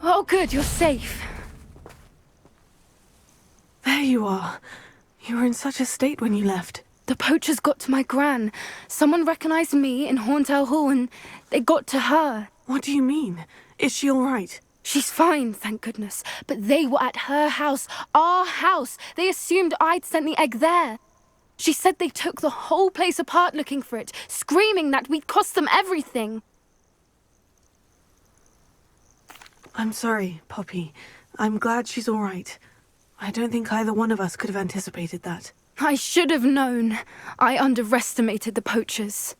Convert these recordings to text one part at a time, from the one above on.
Oh, good, you're safe. There you are. You were in such a state when you left. The poachers got to my gran. Someone recognized me in Horntail Hall and they got to her. What do you mean? Is she all right? She's fine, thank goodness. But they were at her house, our house. They assumed I'd sent the egg there. She said they took the whole place apart looking for it, screaming that we'd cost them everything. I'm sorry, Poppy. I'm glad she's all right. I don't think either one of us could have anticipated that. I should have known. I underestimated the poachers.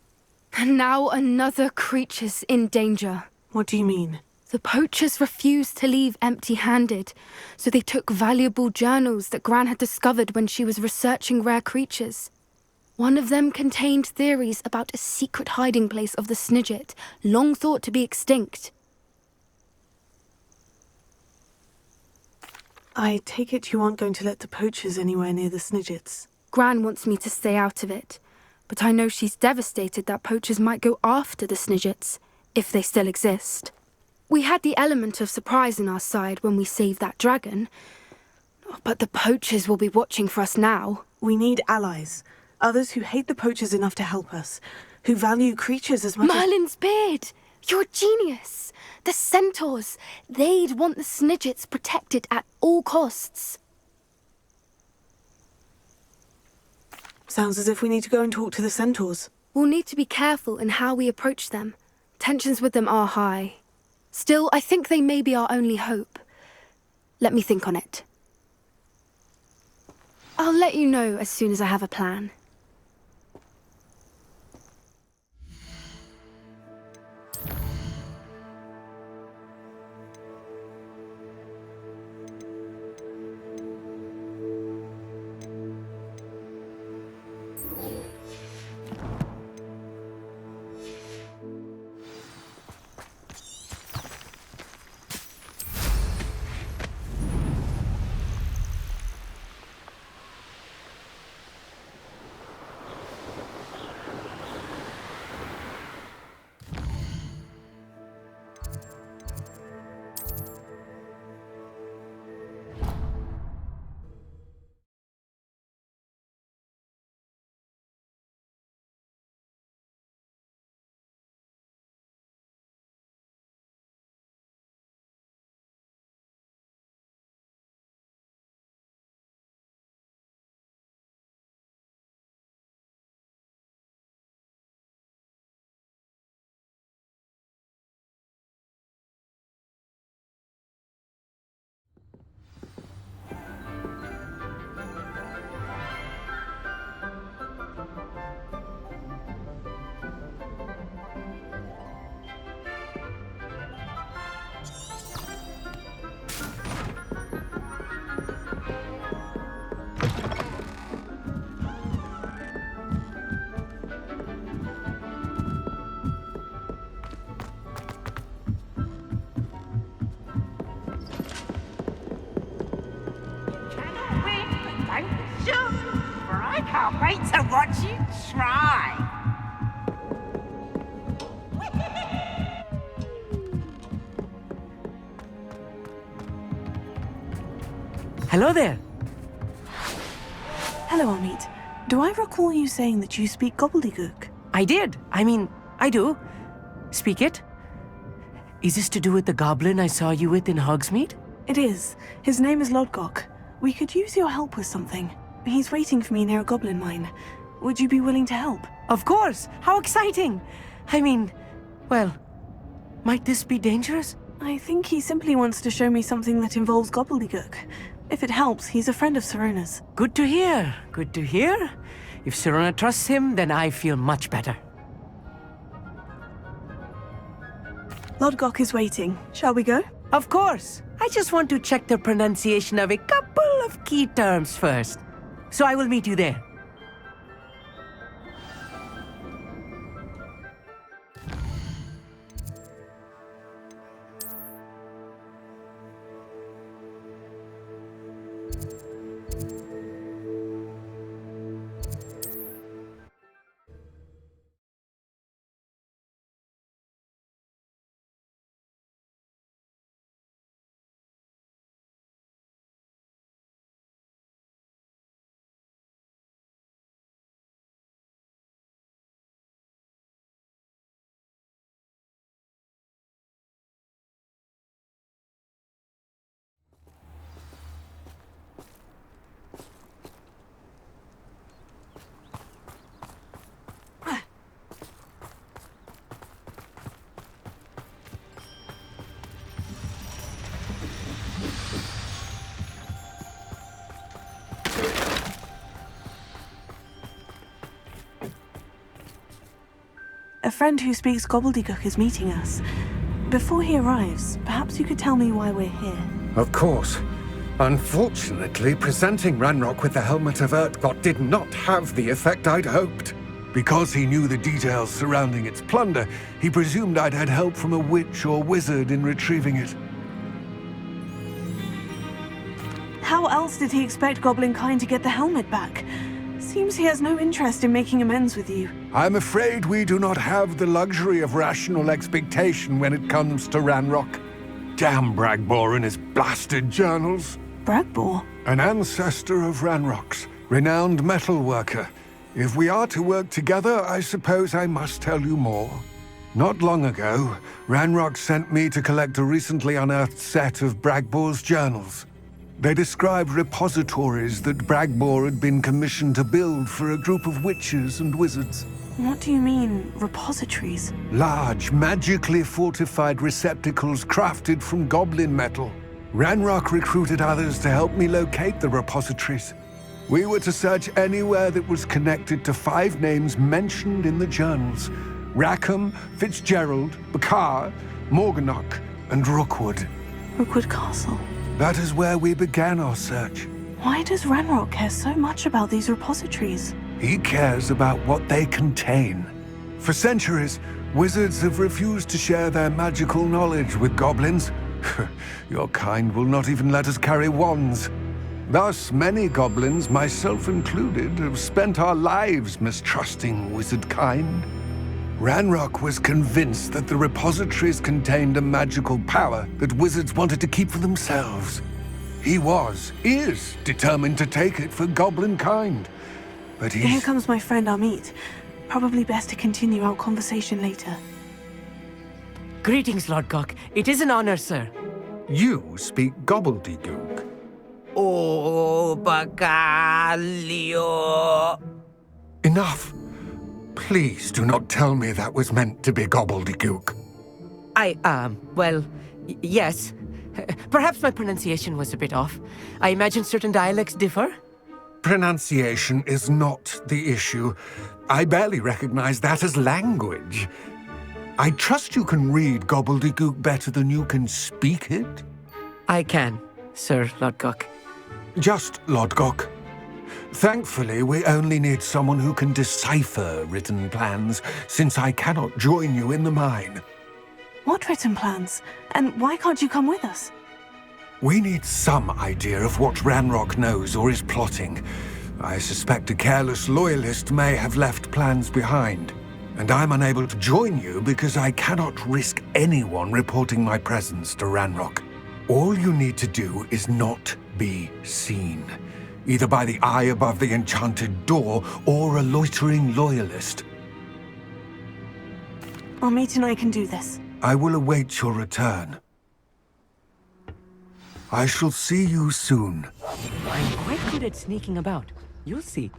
And now another creature's in danger. What do you mean? The poachers refused to leave empty-handed, so they took valuable journals that Gran had discovered when she was researching rare creatures. One of them contained theories about a secret hiding place of the Snidget, long thought to be extinct. I take it you aren't going to let the poachers anywhere near the Snidgets. Gran wants me to stay out of it, but I know she's devastated that poachers might go after the Snidgets, if they still exist. We had the element of surprise on our side when we saved that dragon, but the poachers will be watching for us now. We need allies. Others who hate the poachers enough to help us, who value creatures as much Merlin's beard! You're a genius! The centaurs! They'd want the Snidgets protected at all costs. Sounds as if we need to go and talk to the centaurs. We'll need to be careful in how we approach them. Tensions with them are high. Still, I think they may be our only hope. Let me think on it. I'll let you know as soon as I have a plan. I can't wait to watch you try. Hello there. Hello, Amit. Do I recall you saying that you speak gobbledygook? I did. I do. Speak it. Is this to do with the goblin I saw you with in Hogsmeade? It is. His name is Lodgok. We could use your help with something. He's waiting for me near a goblin mine. Would you be willing to help? Of course. How exciting. Well, might this be dangerous? I think he simply wants to show me something that involves gobbledygook. If it helps, he's a friend of Sirona's. Good to hear. Good to hear. If Sirona trusts him, then I feel much better. Lodgok is waiting. Shall we go? Of course. I just want to check the pronunciation of a couple of key terms first. So I will meet you there. friend who speaks gobbledygook is meeting us. Before he arrives, perhaps you could tell me why we're here. Of course. Unfortunately, presenting Ranrock with the Helmet of Urtkot did not have the effect I'd hoped. Because he knew the details surrounding its plunder, he presumed I'd had help from a witch or wizard in retrieving it. How else did he expect Goblin Kind to get the helmet back? Seems he has no interest in making amends with you. I'm afraid we do not have the luxury of rational expectation when it comes to Ranrock. Damn Bragbor and his blasted journals. Bragbor? An ancestor of Ranrock's, renowned metal worker. If we are to work together, I suppose I must tell you more. Not long ago, Ranrock sent me to collect a recently unearthed set of Bragbor's journals. They described repositories that Bragbor had been commissioned to build for a group of witches and wizards. What do you mean, repositories? Large, magically fortified receptacles crafted from goblin metal. Ranrock recruited others to help me locate the repositories. We were to search anywhere that was connected to 5 names mentioned in the journals: Rackham, Fitzgerald, Bakar, Morganach, and Rookwood. Rookwood Castle. That is where we began our search. Why does Ranrock care so much about these repositories? He cares about what they contain. For centuries, wizards have refused to share their magical knowledge with goblins. Your kind will not even let us carry wands. Thus, many goblins, myself included, have spent our lives mistrusting wizard kind. Ranrock was convinced that the repositories contained a magical power that wizards wanted to keep for themselves. He is determined to take it for goblin kind. But Here comes my friend Amit. Probably best to continue our conversation later. Greetings, Lodgok. It is an honor, sir. You speak gobbledygook. Oh, Bagalio. Enough. Please do not tell me that was meant to be gobbledygook. Well, yes. Perhaps my pronunciation was a bit off. I imagine certain dialects differ? Pronunciation is not the issue. I barely recognize that as language. I trust you can read gobbledygook better than you can speak it? I can, Sir Lodgok. Just Lodgok. Thankfully, we only need someone who can decipher written plans, since I cannot join you in the mine. What written plans? And why can't you come with us? We need some idea of what Ranrock knows or is plotting. I suspect a careless loyalist may have left plans behind. And I'm unable to join you because I cannot risk anyone reporting my presence to Ranrock. All you need to do is not be seen. Either by the eye above the enchanted door, or a loitering loyalist. Amit and I can do this. I will await your return. I shall see you soon. I'm quite good at sneaking about. You'll see.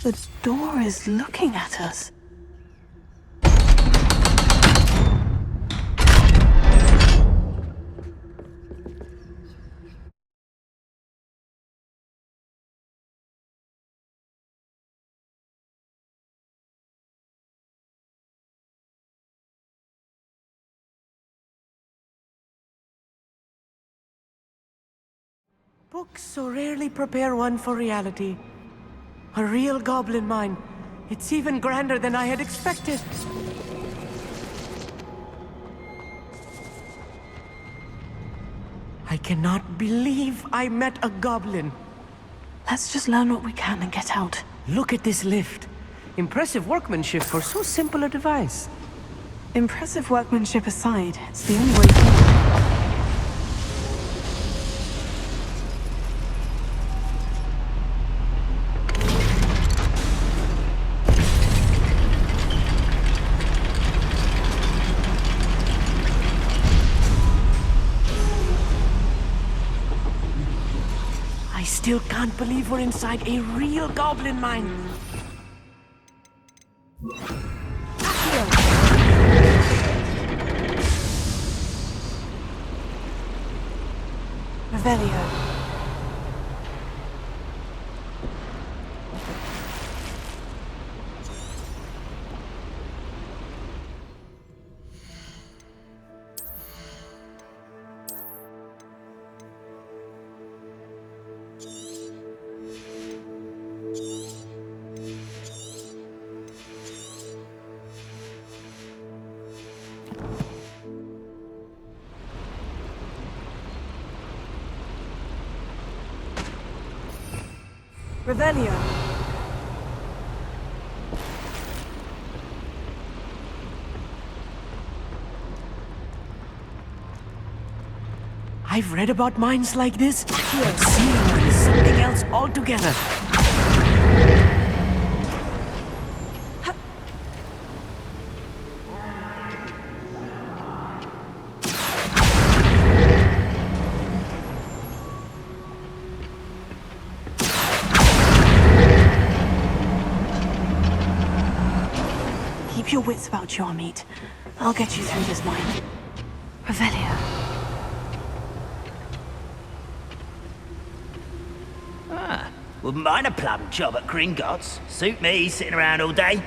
The door is looking at us. Books so rarely prepare one for reality. A real goblin mine. It's even grander than I had expected. I cannot believe I met a goblin. Let's just learn what we can and get out. Look at this lift. Impressive workmanship for so simple a device. Impressive workmanship aside, it's the only way forward. I still can't believe we're inside a real goblin mine. Accio! Revelio. Revelio. I've read about mines like this. But seeing one is something else altogether. Keep your wits about you, Amit. I'll get you through this mine. Revelio. Wouldn't mind a plum job at Gringotts. Suit me, sitting around all day.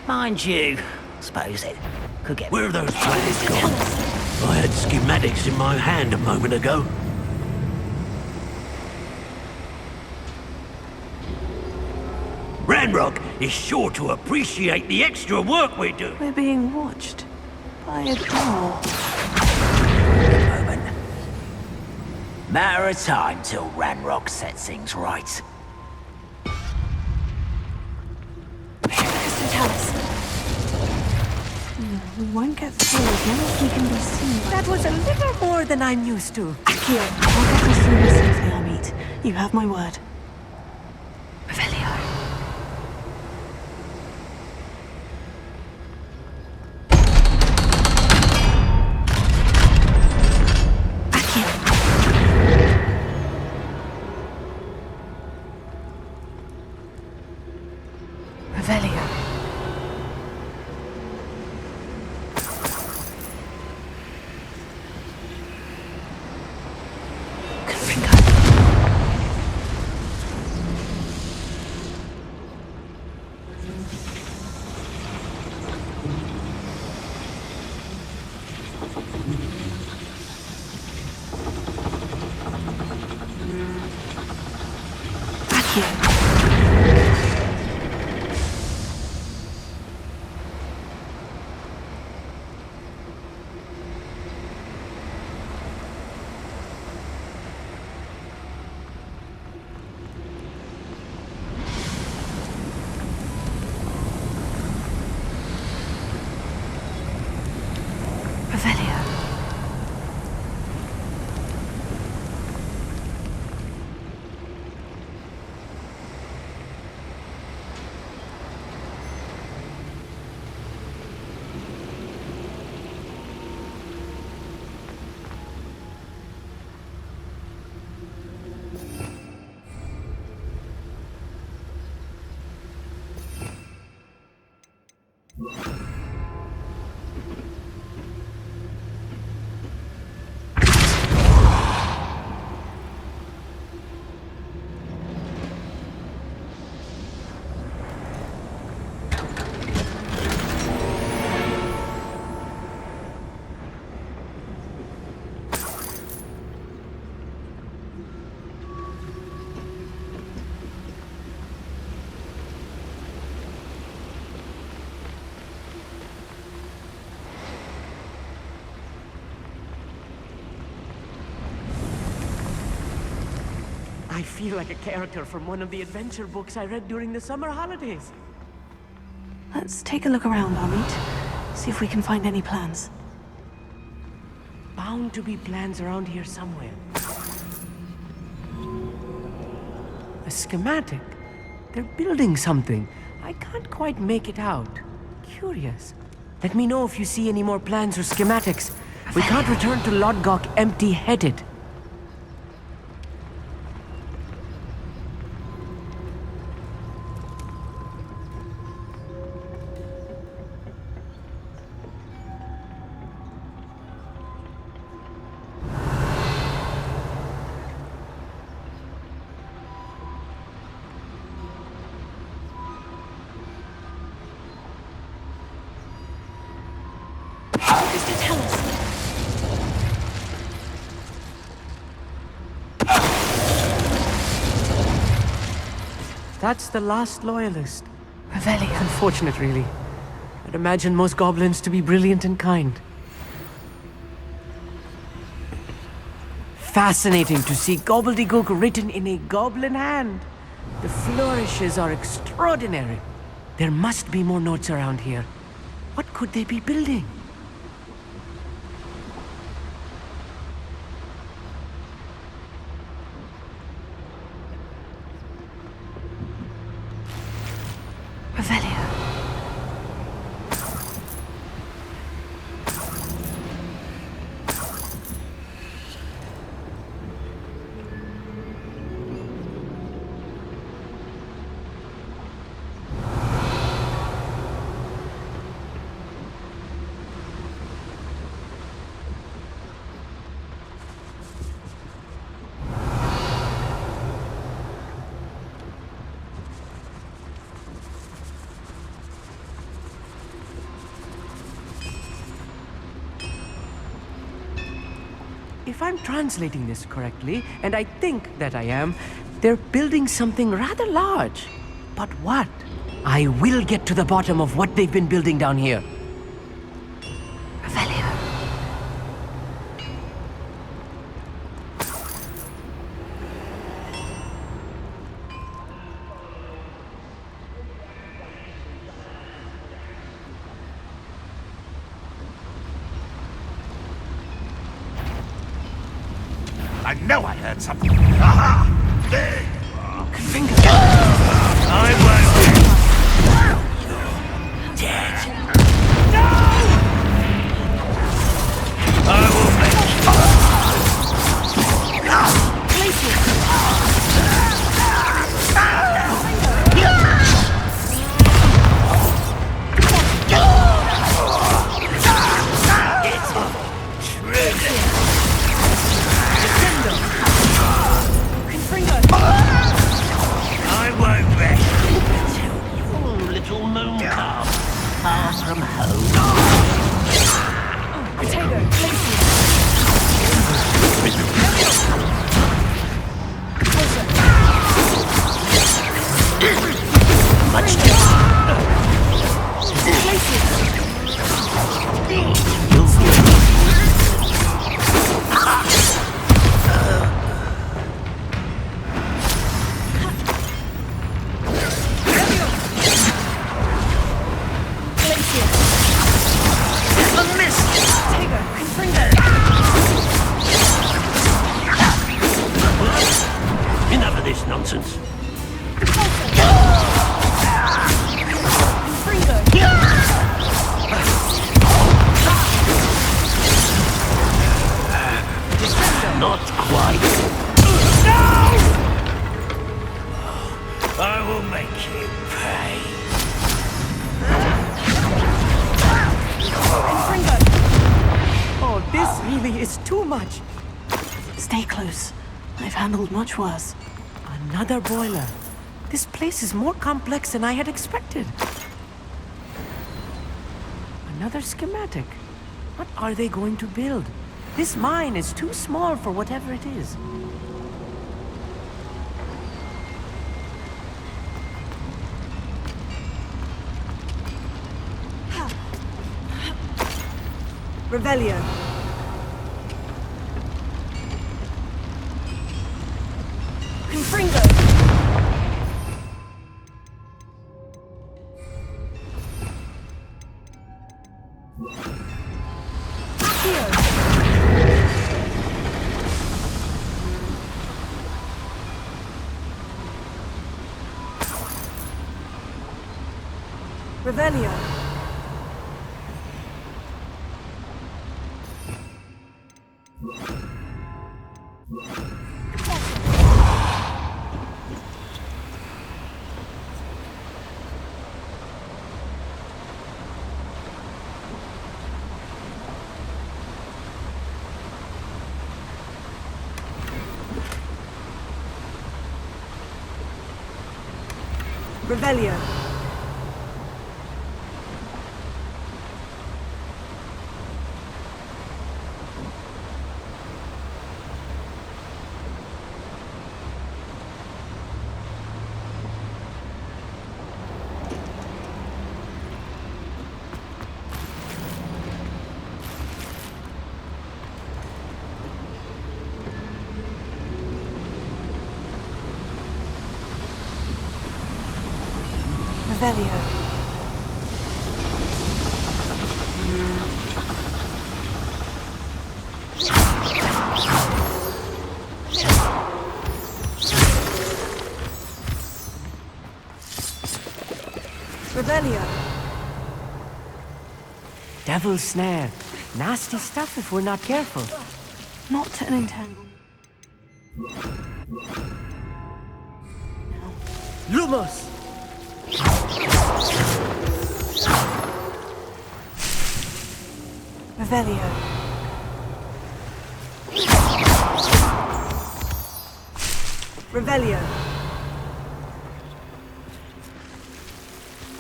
Mind you, suppose it could get... Where are those plans gone? I had schematics in my hand a moment ago. Ranrock is sure to appreciate the extra work we do. We're being watched by a door. moment. Matter of time till Ranrock sets things right. We won't get through as long as we can be seen by... That was a little more than I'm used to. Akio, I'll get us through this safely, Amit. You have my word. Revelio. Revelio. I feel like a character from one of the adventure books I read during the summer holidays. Let's take a look around, Amit. See if we can find any plans. Bound to be plans around here somewhere. A schematic. They're building something. I can't quite make it out. Curious. Let me know if you see any more plans or schematics. We can't return to Lodgok empty-headed. That's the last loyalist. Revelio. Unfortunate, really. I'd imagine most goblins to be brilliant and kind. Fascinating to see gobbledygook written in a goblin hand. The flourishes are extraordinary. There must be more notes around here. What could they be building? Revelio. If I'm translating this correctly, and I think that I am, they're building something rather large. But what? I will get to the bottom of what they've been building down here. Revelio. I know I heard something. Aha! There you are. Finger. I won't. You're dead. No! I will make I won't rest until your little moon calf far from home. Much too. You'll feel enough of this nonsense. Not quite. No! I will make you pay. Oh, this really is too much. Stay close. I've handled much worse. Another boiler. This place is more complex than I had expected. Another schematic. What are they going to build? This mine is too small for whatever it is. Revelio. Confringo. Revelio. Revelio. Revelio. Revelio. Devil's snare. Nasty stuff if we're not careful. Not an entanglement. Lumos! Revelio. Revelio.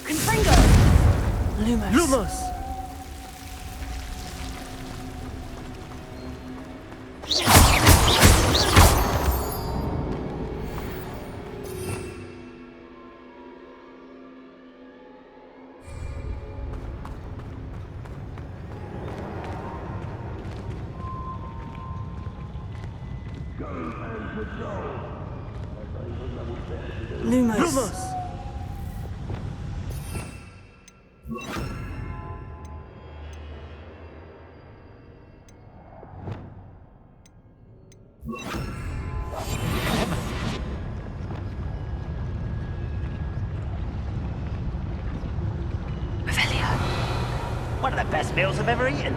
Confringo. Lumos. Lumos! Lumos. Lumos! Revelio. One of the best meals I've ever eaten.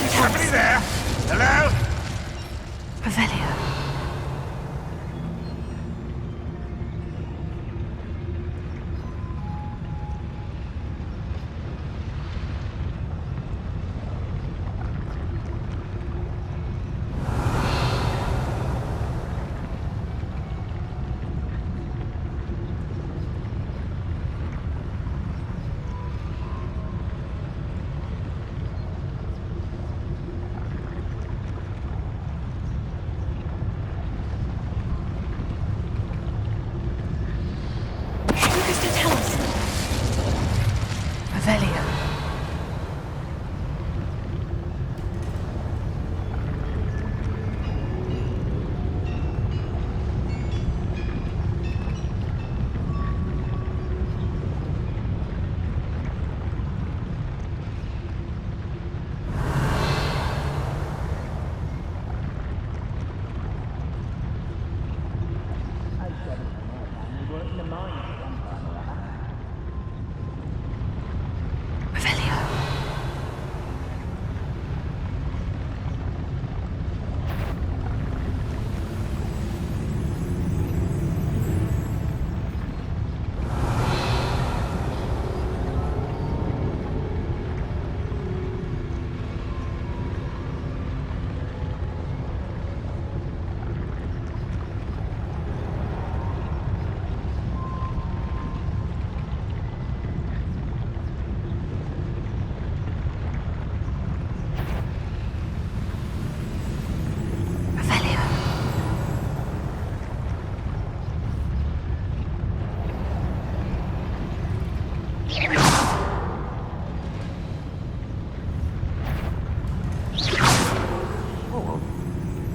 Somebody there? Hello? Revelio. Revelio. Revelio. Revelio.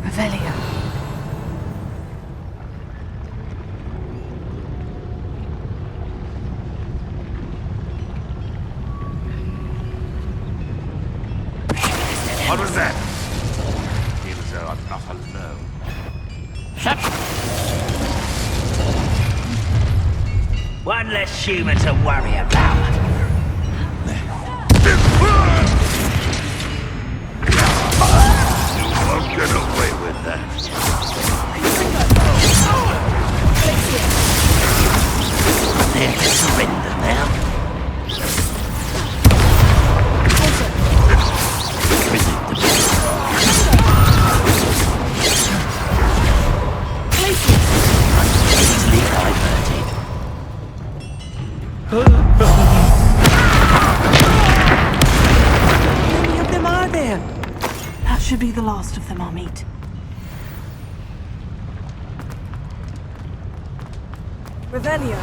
Revelio. What was that? Feel as though I'm not alone. Shut. One less human to worry about. You won't get away with that. They're to surrender now. Easily diverted. How many of them are there? That should be the last of them, Amit. Revelio.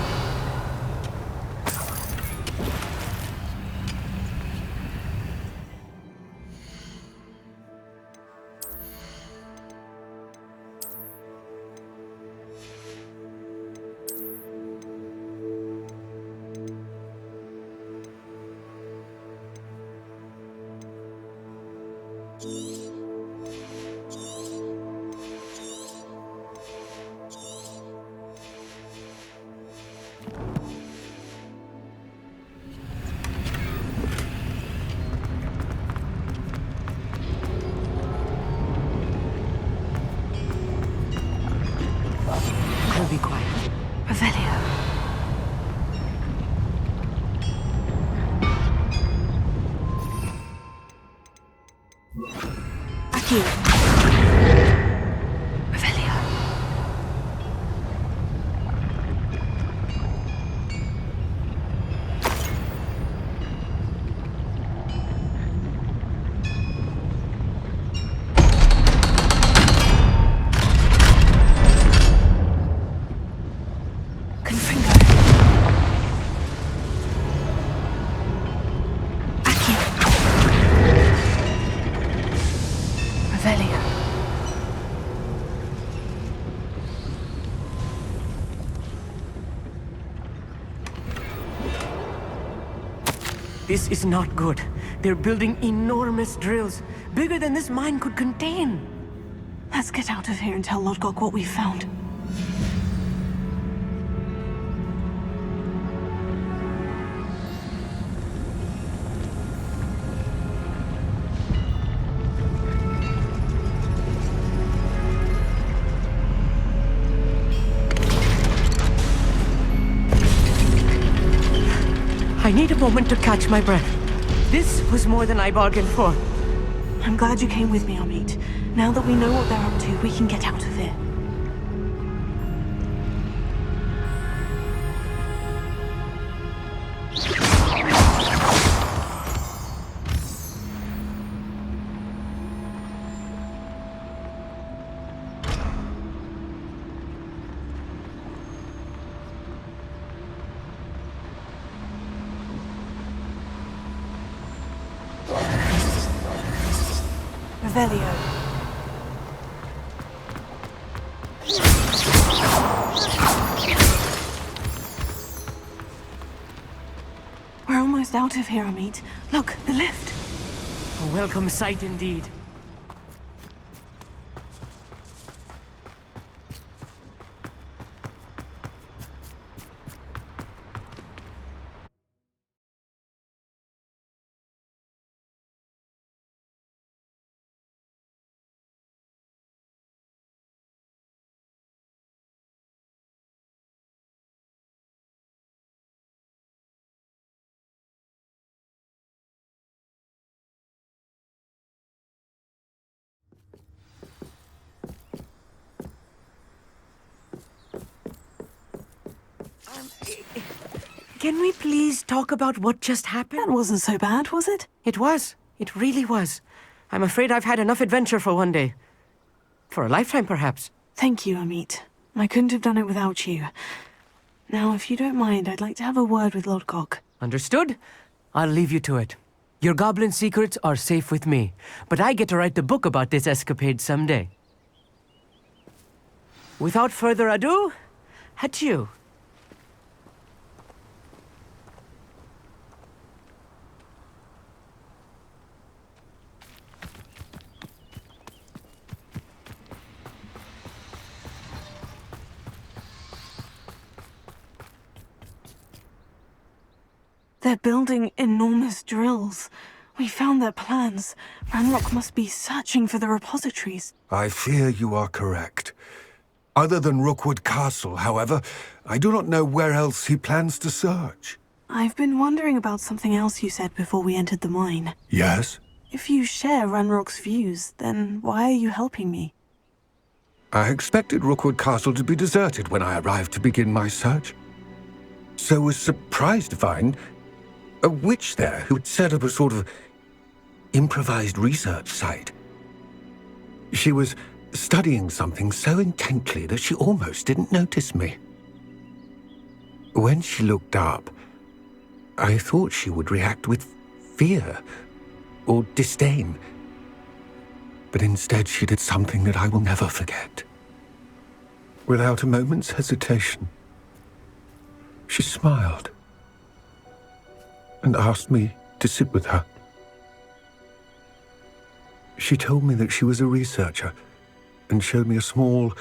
I'll be quiet. Revelio. Aquí. Revelio. Confringo. Aquí. Revelio. This is not good. They're building enormous drills, bigger than this mine could contain. Let's get out of here and tell Lodgok what we found. I need a moment to catch my breath. This was more than I bargained for. I'm glad you came with me, Amit. Now that we know what they're up to, we can get out of here. Revelio. We're almost out of here, Amit. Look, the lift. A welcome sight indeed. Can we please talk about what just happened? That wasn't so bad, was it? It was. It really was. I'm afraid I've had enough adventure for one day. For a lifetime, perhaps. Thank you, Amit. I couldn't have done it without you. Now, if you don't mind, I'd like to have a word with Lodgok. Understood? I'll leave you to it. Your goblin secrets are safe with me, but I get to write the book about this escapade someday. Without further ado, adieu. They're building enormous drills. We found their plans. Ranrock must be searching for the repositories. I fear you are correct. Other than Rookwood Castle, however, I do not know where else he plans to search. I've been wondering about something else you said before we entered the mine. Yes? If you share Ranrock's views, then why are you helping me? I expected Rookwood Castle to be deserted when I arrived to begin my search. So was surprised to find a witch there who had set up a sort of improvised research site. She was studying something so intently that she almost didn't notice me. When she looked up, I thought she would react with fear or disdain. But instead she did something that I will never forget. Without a moment's hesitation, she smiled and asked me to sit with her. She told me that she was a researcher and showed me a small,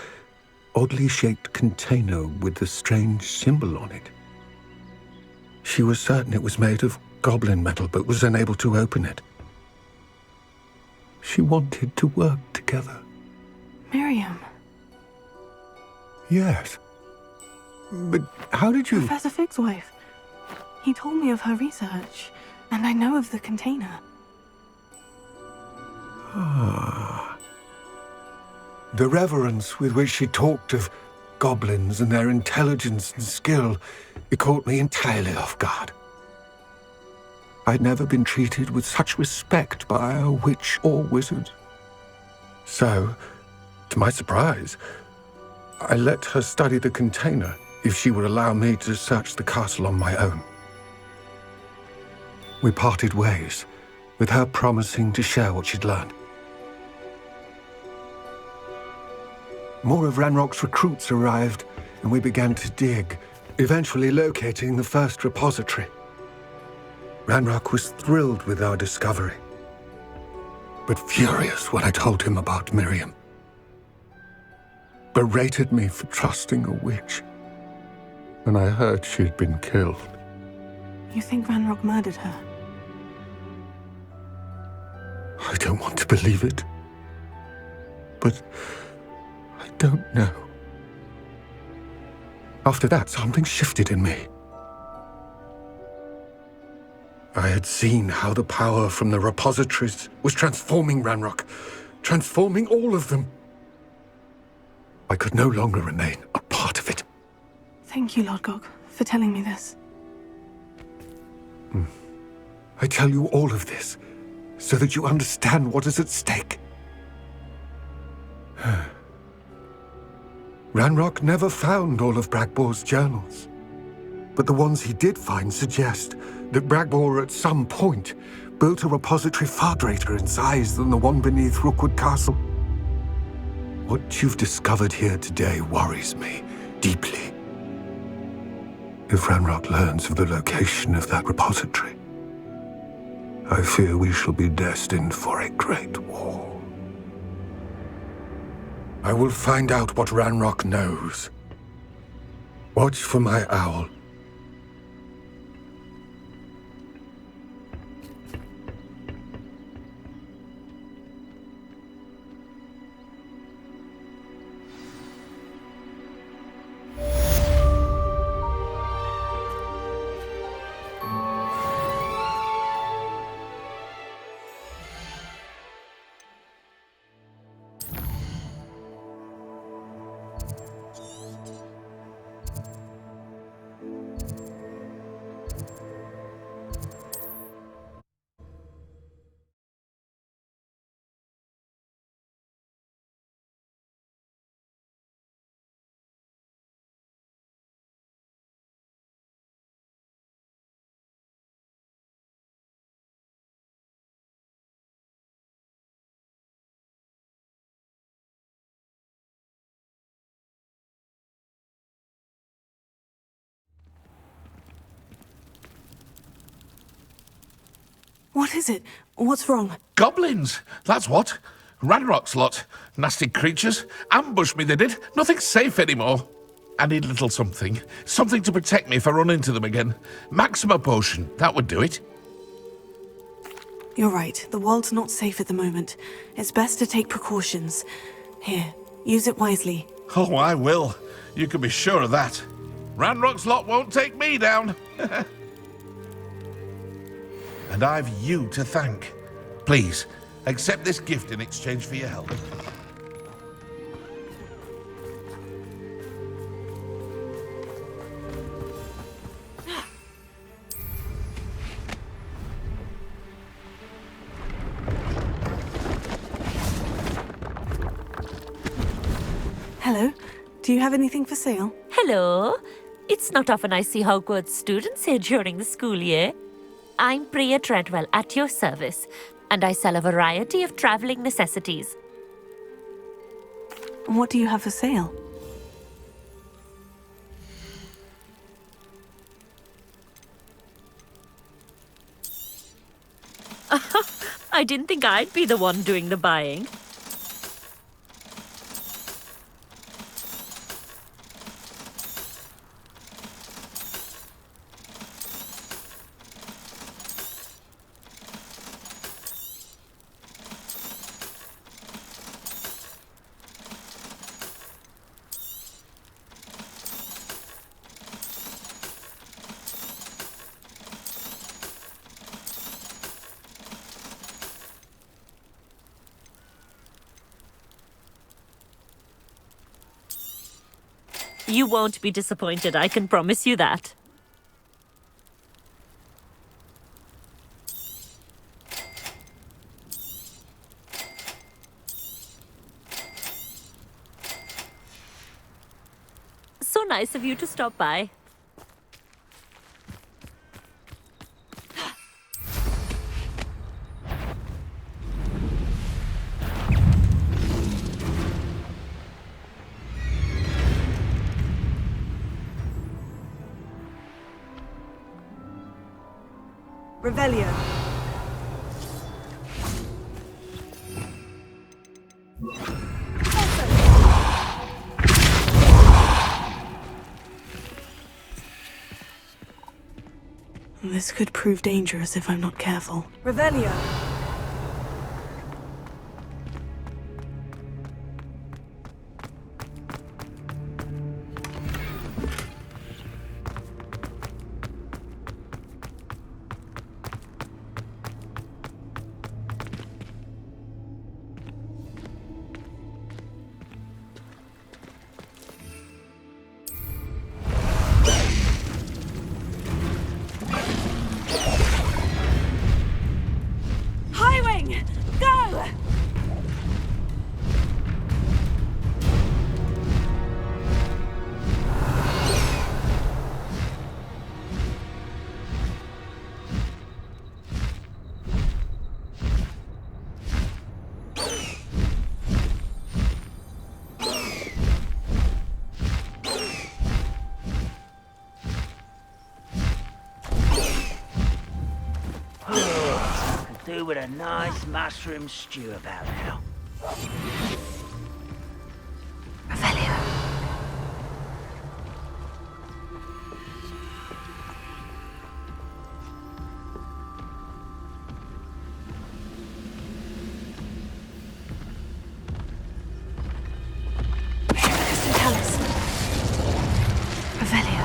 oddly shaped container with a strange symbol on it. She was certain it was made of goblin metal, but was unable to open it. She wanted to work together. Miriam. Yes. But how did you... Professor Fig's wife. He told me of her research, and I know of the container. Ah. The reverence with which she talked of goblins and their intelligence and skill, it caught me entirely off guard. I'd never been treated with such respect by a witch or wizard. So, to my surprise, I let her study the container if she would allow me to search the castle on my own. We parted ways, with her promising to share what she'd learned. More of Ranrock's recruits arrived, and we began to dig, eventually locating the first repository. Ranrock was thrilled with our discovery, but furious when I told him about Miriam. Berated me for trusting a witch, and I heard she'd been killed. You think Ranrock murdered her? I don't want to believe it, but I don't know. After that, something shifted in me. I had seen how the power from the repositories was transforming Ranrock, transforming all of them. I could no longer remain a part of it. Thank you, Lodgok, for telling me this. I tell you all of this so that you understand what is at stake. Ranrock never found all of Bragbor's journals, but the ones he did find suggest that Bragbor at some point built a repository far greater in size than the one beneath Rookwood Castle. What you've discovered here today worries me deeply. If Ranrock learns of the location of that repository, I fear we shall be destined for a great war. I will find out what Ranrock knows. Watch for my owl. What is it? What's wrong? Goblins, that's what. Ranrock's lot. Nasty creatures. Ambushed me, they did. Nothing's safe anymore. I need a little something. Something to protect me if I run into them again. Maxima potion, that would do it. You're right. The world's not safe at the moment. It's best to take precautions. Here, use it wisely. Oh, I will. You can be sure of that. Ranrock's lot won't take me down. And I've you to thank. Please, accept this gift in exchange for your help. Hello. Do you have anything for sale? Hello. It's not often I see Hogwarts students here during the school year. I'm Priya Treadwell, at your service, and I sell a variety of traveling necessities. What do you have for sale? I didn't think I'd be the one doing the buying. You won't be disappointed, I can promise you that. So nice of you to stop by. Revelio. This could prove dangerous if I'm not careful. Revelio. Go! Do with a nice mushroom stew about now. Revelio. Revelio.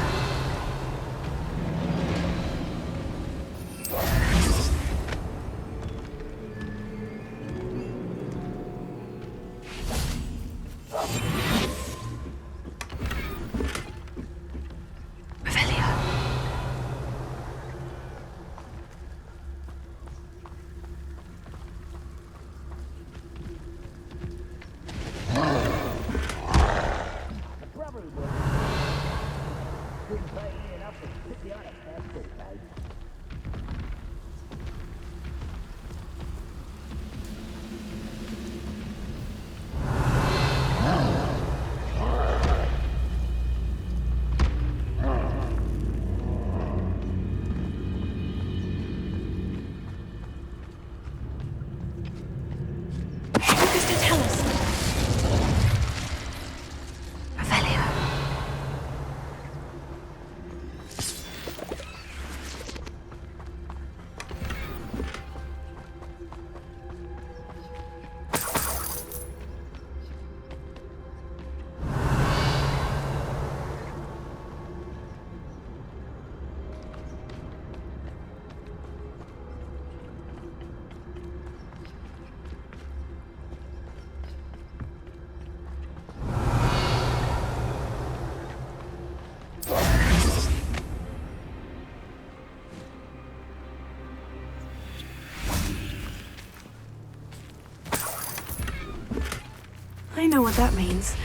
I know what that means.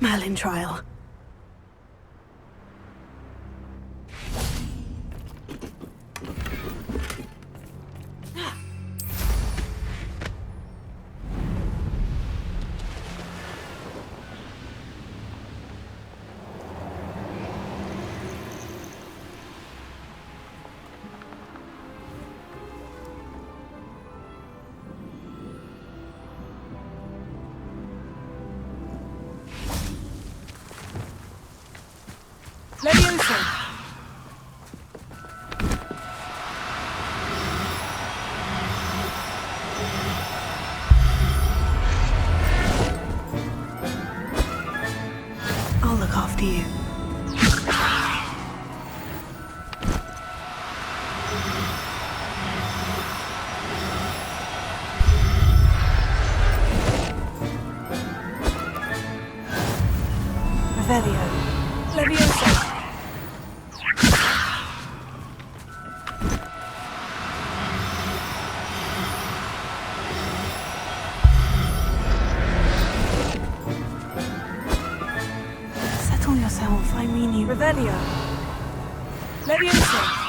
Merlin trial. Leviosa! I'll look after you. Revelio. Leviosa! Settle yourself, I mean you. Revelio! Leviosa!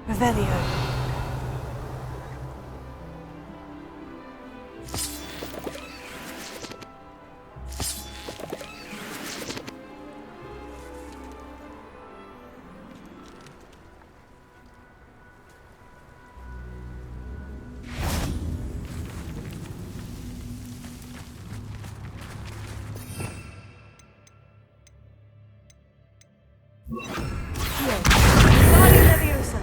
Revelio. Guardian Leviosa!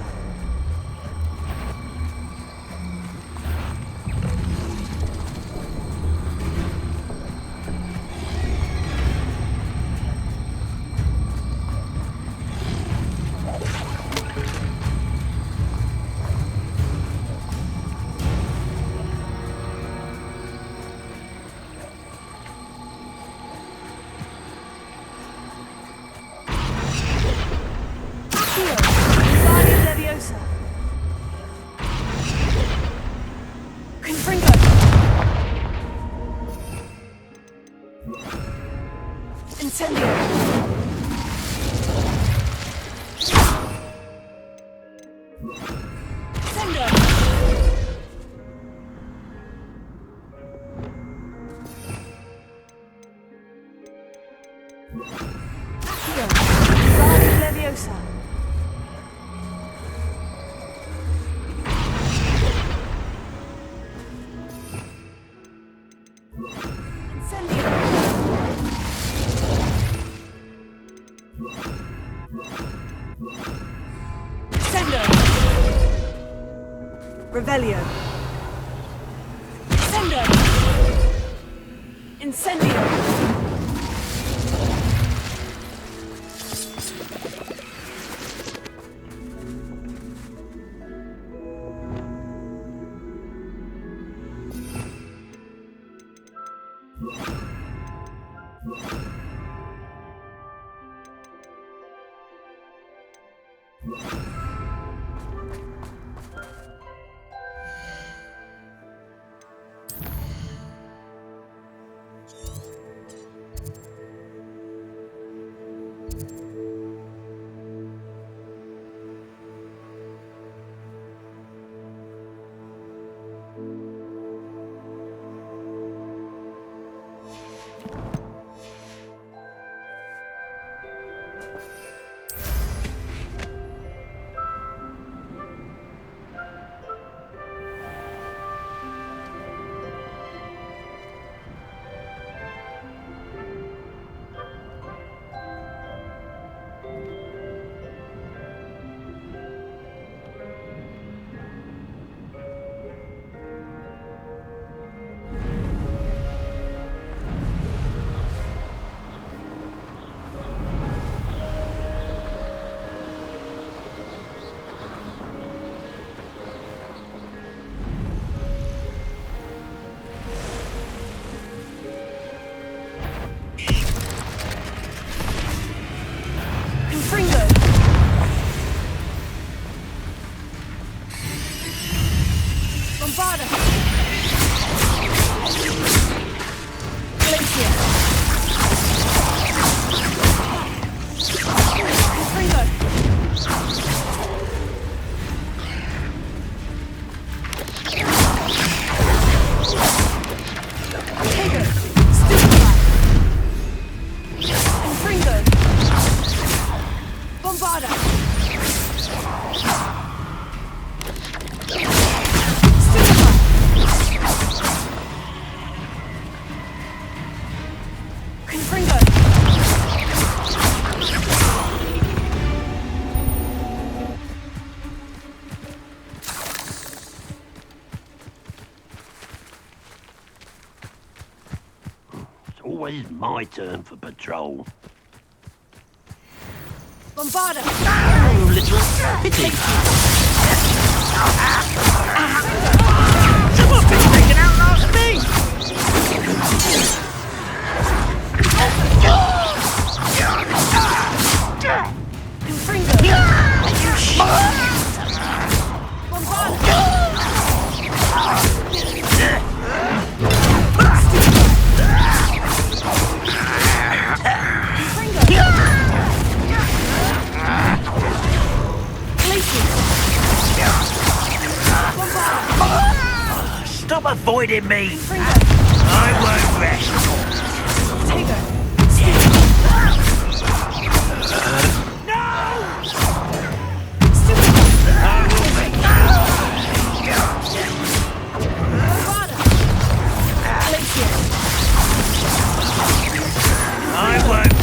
Guardian Leviosa! Confringo! Incendio! Sendo! Accio! Guardian Leviosa! Incendio! Sendo! Revelio! Sendo! Incendio! always my turn for patrol. Bombarda! Oh, little pity. Someone's been taken out last me! Stop avoiding me! I won't rest. I won't.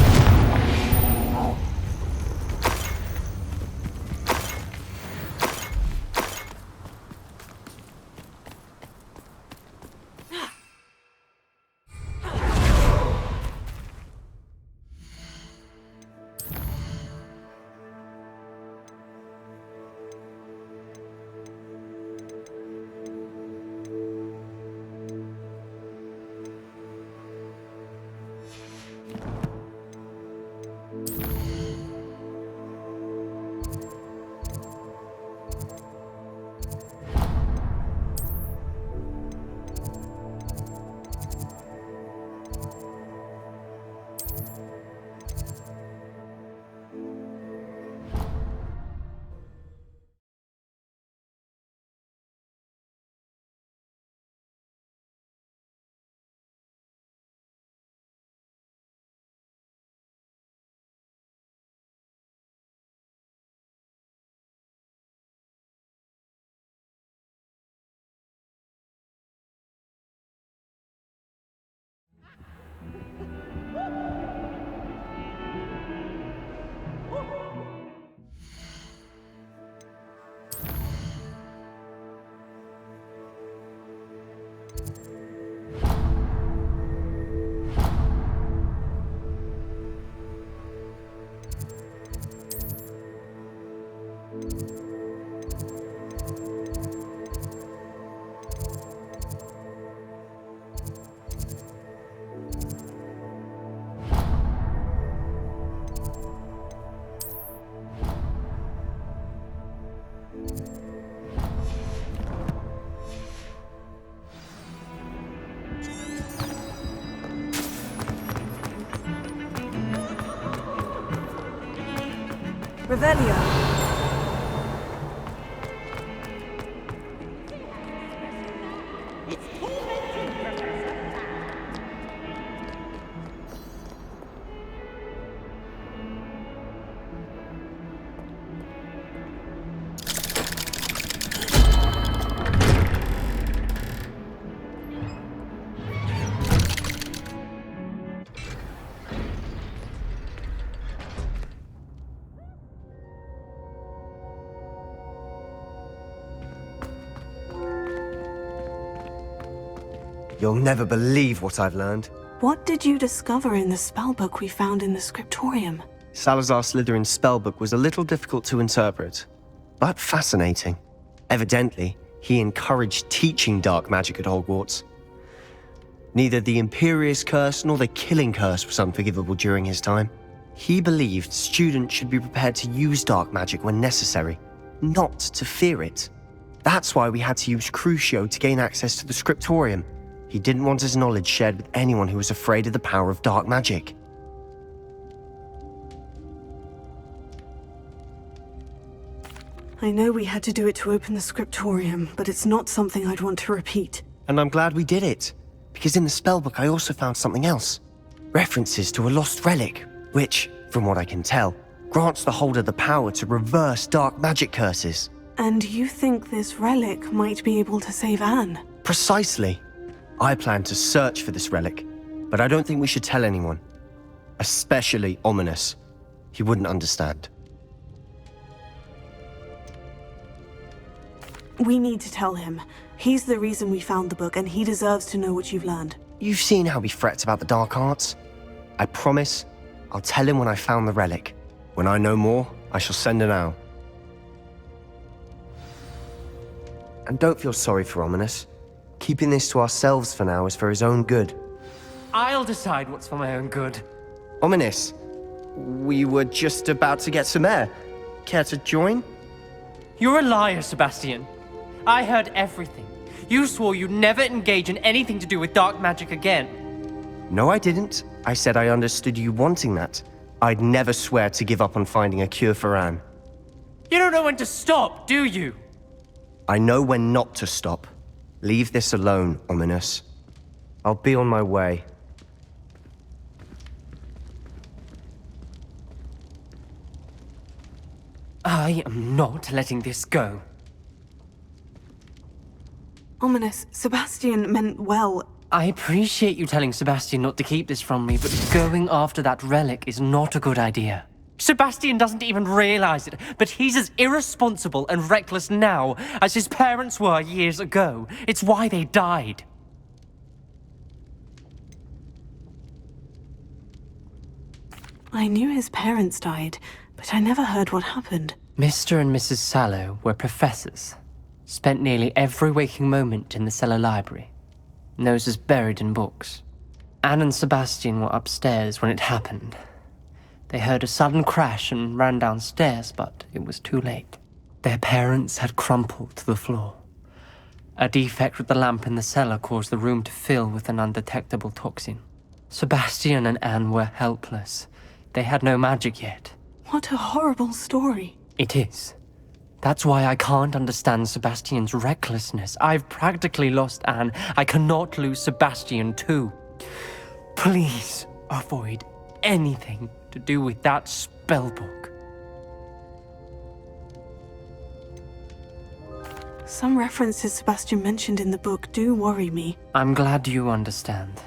Revelio. You'll never believe what I've learned. What did you discover in the spellbook we found in the scriptorium? Salazar Slytherin's spellbook was a little difficult to interpret, but fascinating. Evidently, he encouraged teaching dark magic at Hogwarts. Neither the Imperious Curse nor the Killing Curse was unforgivable during his time. He believed students should be prepared to use dark magic when necessary, not to fear it. That's why we had to use Crucio to gain access to the scriptorium. He didn't want his knowledge shared with anyone who was afraid of the power of dark magic. I know we had to do it to open the scriptorium, but it's not something I'd want to repeat. And I'm glad we did it, because in the spellbook I also found something else. References to a lost relic, which, from what I can tell, grants the holder the power to reverse dark magic curses. And you think this relic might be able to save Anne? Precisely. I plan to search for this relic, but I don't think we should tell anyone. Especially Ominous. He wouldn't understand. We need to tell him. He's the reason we found the book, and he deserves to know what you've learned. You've seen how he frets about the dark arts. I promise I'll tell him when I found the relic. When I know more, I shall send an owl. And don't feel sorry for Ominous. Keeping this to ourselves for now is for his own good. I'll decide what's for my own good. Ominous, we were just about to get some air. Care to join? You're a liar, Sebastian. I heard everything. You swore you'd never engage in anything to do with dark magic again. No, I didn't. I said I understood you wanting that. I'd never swear to give up on finding a cure for Anne. You don't know when to stop, do you? I know when not to stop. Leave this alone, Ominous. I'll be on my way. I am not letting this go. Ominous, Sebastian meant well. I appreciate you telling Sebastian not to keep this from me, but going after that relic is not a good idea. Sebastian doesn't even realize it, but he's as irresponsible and reckless now as his parents were years ago. It's why they died. I knew his parents died, but I never heard what happened. Mr. and Mrs. Sallow were professors. Spent nearly every waking moment in the cellar library. Noses buried in books. Anne and Sebastian were upstairs when it happened. They heard a sudden crash and ran downstairs, but it was too late. Their parents had crumpled to the floor. A defect with the lamp in the cellar caused the room to fill with an undetectable toxin. Sebastian and Anne were helpless. They had no magic yet. What a horrible story. It is. That's why I can't understand Sebastian's recklessness. I've practically lost Anne. I cannot lose Sebastian too. Please avoid anything to do with that spellbook. Some references Sebastian mentioned in the book do worry me. I'm glad you understand.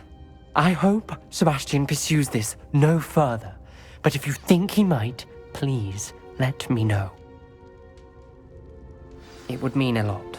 I hope Sebastian pursues this no further. But if you think he might, please let me know. It would mean a lot.